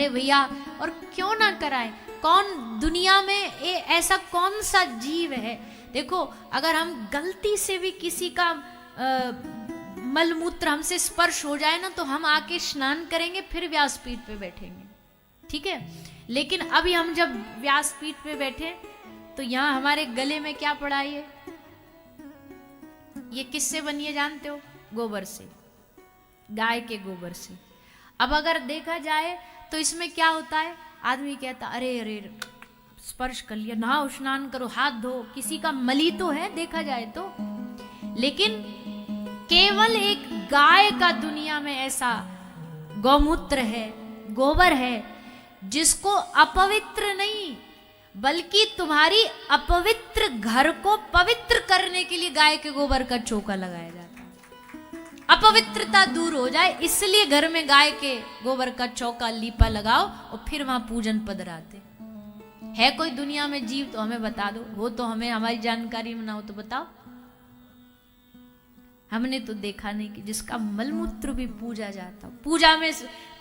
अरे भैया, और क्यों ना कराए? कौन दुनिया में ऐसा कौन सा जीव है? देखो, अगर हम गलती से भी किसी का मलमूत्र हमसे स्पर्श हो जाए ना, तो हम आके स्नान करेंगे, फिर व्यासपीठ पे बैठेंगे, ठीक है। लेकिन अभी हम जब व्यासपीठ पे बैठे, तो यहाँ हमारे गले में क्या पड़ा है? ये किससे बनी है जानते हो? गोबर से, गाय के गोबर से। अब अगर देखा जाए तो इसमें क्या होता है, आदमी कहता अरे अरे स्पर्श कर लिया, नहाओ, स्नान करो, हाथ धो, किसी का मली तो है देखा जाए तो। लेकिन केवल एक गाय का दुनिया में ऐसा गौमूत्र है, गोबर है, जिसको अपवित्र नहीं बल्कि तुम्हारी अपवित्र घर को पवित्र करने के लिए गाय के गोबर का चौका लगाया जाता है। अपवित्रता दूर हो जाए इसलिए घर में गाय के गोबर का चौका लीपा लगाओ और फिर वहां पूजन पधराते। है कोई दुनिया में जीव तो हमें बता दो, हो तो हमें हमारी जानकारी में ना हो तो बताओ। हमने तो देखा नहीं कि जिसका मलमूत्र भी पूजा जाता। पूजा में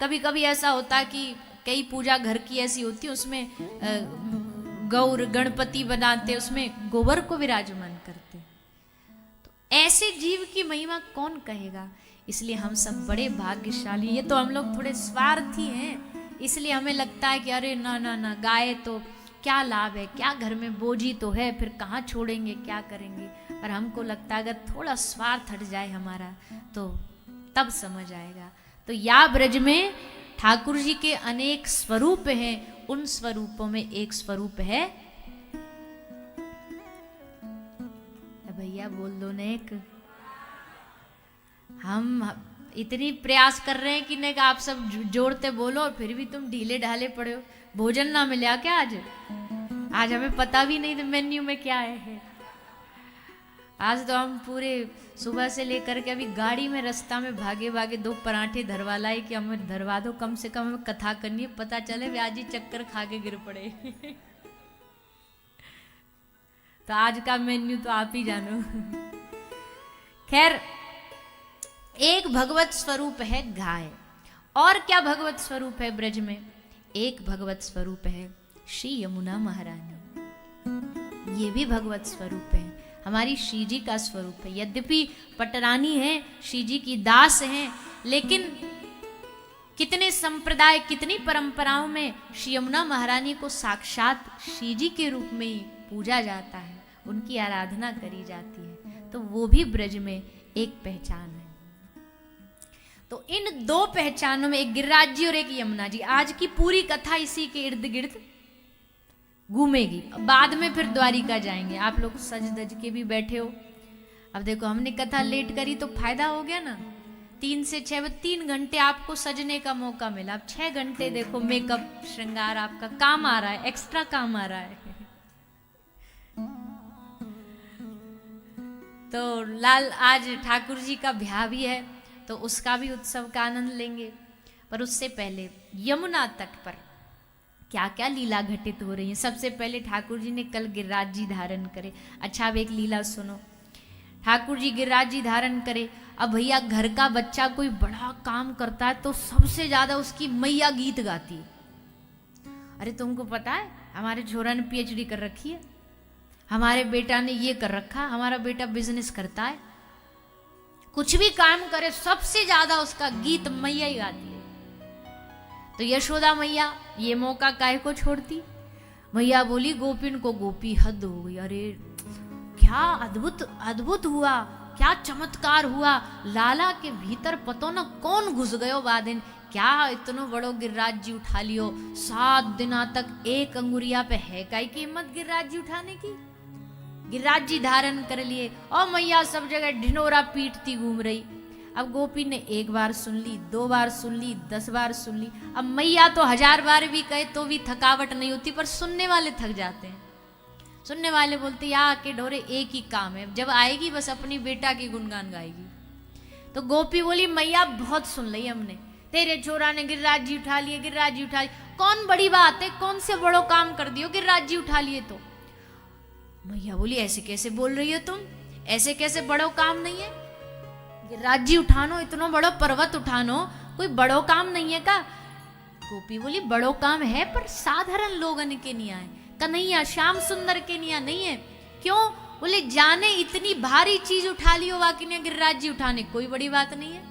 कभी कभी ऐसा होता कि कई पूजा घर की ऐसी होती है, उसमें गौर गणपति बनाते, उसमें गोबर को विराजमान करते। तो ऐसे जीव की महिमा कौन कहेगा? इसलिए हम सब बड़े भाग्यशाली। ये तो हम लोग थोड़े स्वार्थी हैं, इसलिए हमें लगता है कि अरे ना ना ना, गाय तो क्या लाभ है, क्या घर में बोझी तो है, फिर कहाँ छोड़ेंगे, क्या करेंगे। पर हमको लगता है अगर थोड़ा स्वार्थ हट जाए हमारा तो तब समझ आएगा। तो या ब्रज में ठाकुर जी के अनेक स्वरूप हैं, उन स्वरूपों में एक स्वरूप है, भैया बोल दो नेक। हम इतनी प्रयास कर रहे हैं कि नेक आप सब जोड़ते बोलो और फिर भी तुम ढीले ढाले पड़े हो। भोजन ना मिला क्या आज? आज हमें पता भी नहीं मेन्यू में क्या है। आज तो हम पूरे सुबह से लेकर के अभी गाड़ी में रास्ता में भागे भागे 2 पराठे धरवा लाए कि हमें धरवा दो, कम से कम हमें कथा करनी है, पता चले व्याजी चक्कर खा के गिर पड़े। तो आज का मेन्यू तो आप ही जानो। खैर, एक भगवत स्वरूप है गाय। और क्या भगवत स्वरूप है ब्रज में? एक भगवत स्वरूप है श्री यमुना महारानी। ये भी भगवत स्वरूप है, हमारी श्री जी का स्वरूप है। यद्यपि पटरानी है, श्री जी की दास हैं, लेकिन कितने संप्रदाय, कितनी परंपराओं में श्री यमुना महारानी को साक्षात श्री जी के रूप में ही पूजा जाता है, उनकी आराधना करी जाती है। तो वो भी ब्रज में एक पहचान है। तो इन 2 पहचानों में, एक गिरिराज जी और एक यमुना जी, आज की पूरी कथा इसी के इर्द गिर्द घूमेगी। बाद में फिर द्वारिका जाएंगे। आप लोग सज धज के भी बैठे हो। अब देखो, हमने कथा लेट करी तो फायदा हो गया ना। 3 से 6 3 घंटे आपको सजने का मौका मिला। अब 6 घंटे देखो मेकअप श्रृंगार आपका काम आ रहा है, एक्स्ट्रा काम आ रहा है। तो लाल आज ठाकुर जी का ब्याह भी है, तो उसका भी उत्सव का आनंद लेंगे। पर उससे पहले यमुना तट पर क्या क्या लीला घटित हो रही है। सबसे पहले ठाकुर जी ने कल गिरिराज जी धारण करे। अच्छा, अब एक लीला सुनो। ठाकुर जी गिरिराज जी धारण करे। अब भैया घर का बच्चा कोई बड़ा काम करता है तो सबसे ज्यादा उसकी मैया गीत गाती है। अरे तुमको पता है हमारे छोरा ने PhD कर रखी है, हमारे बेटा ने ये कर रखा, हमारा बेटा बिजनेस करता है, कुछ भी काम करे सबसे ज्यादा उसका गीत मैया ही गाती है। तो यशोदा मैया ये मौका काहे को छोड़ती? मैया बोली गोपिन को गोपी हद हो गई। अरे क्या अद्भुत अद्भुत हुआ, क्या चमत्कार हुआ। लाला के भीतर पतो न कौन घुस गयो बादिन। क्या इतनो बड़ो गिरिराज जी उठा लियो, 7 दिना तक एक अंगुरिया पे है काई की हिम्मत गिरिराज जी उठाने की। गिरिराज जी धारण कर लिए और मैया सब जगह ढिंडोरा पीटती घूम रही। अब गोपी ने 1 बार सुन ली, 2 बार सुन ली, 10 बार सुन ली। अब मैया तो 1000 बार भी कहे तो भी थकावट नहीं होती, पर सुनने वाले थक जाते हैं। सुनने वाले बोलते या के ढोरे एक ही काम है, जब आएगी बस अपनी बेटा की गुणगान गाएगी। तो गोपी बोली मैया बहुत सुन ली हमने, तेरे छोरा ने गिरिराज जी उठा लिए, गिरिराज जी उठा लिए, कौन बड़ी बात है, कौन से बड़ो काम कर दियो, गिरिराज जी उठा लिए। तो मैया बोली ऐसे कैसे बोल रही हो तुम, ऐसे कैसे बड़ो काम नहीं है, गिरिराज जी उठानो, इतना बड़ो पर्वत उठानो कोई बड़ो काम नहीं है का। गोपी बोली बड़ो काम है पर साधारण लोगन के नहीं आए। कन्हैया श्याम सुंदर के नहीं नहीं है। क्यों? बोले जाने इतनी भारी चीज उठा लियो वाकिन्या गिरिराज जी, उठाने कोई बड़ी बात नहीं है।